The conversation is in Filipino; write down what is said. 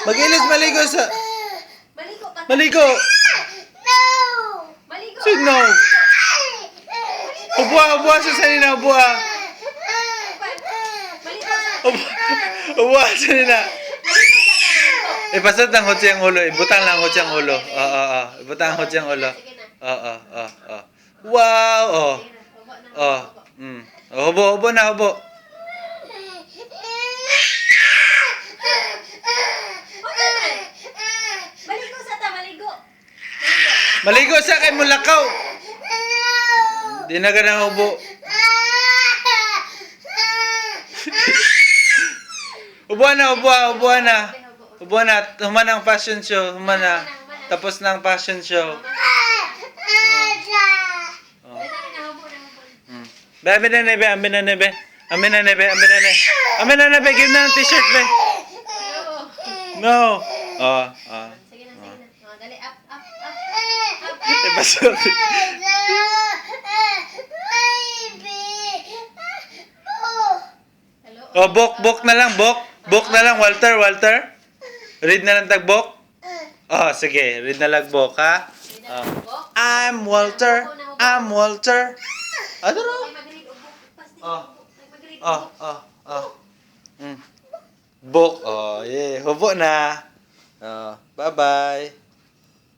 Mag-ilis, maligo sa... Maligo pa. Maligo! No! Maligo. Say no! Ubuha sa sanina, ubuha! Maligo sa. Ubuha sa sanina! Ipasot ng hotse ang ulo, ibutang lang hotse ang ulo. Oo. Ibutang ang hotse ang ulo. Oo. Wow! Oh. Hubo na, hubo. Maligo sa ta, maligo. Maligo sa kay mulakaw. Di na ka na hubo. Ubuhan na. Human ang fashion show. Human na. Tapos na ang fashion show. Amin na nebe. Give na ng t-shirt, be. No. Sige na. Dali, up. Ipasok. Hello. Bok na lang, Bok na lang, Walter. Read na lang tagbok. Sige. Read na lang bok, ha? I'm Walter. Ano ro? Bok. Yeah. Hubo na. Bye-bye.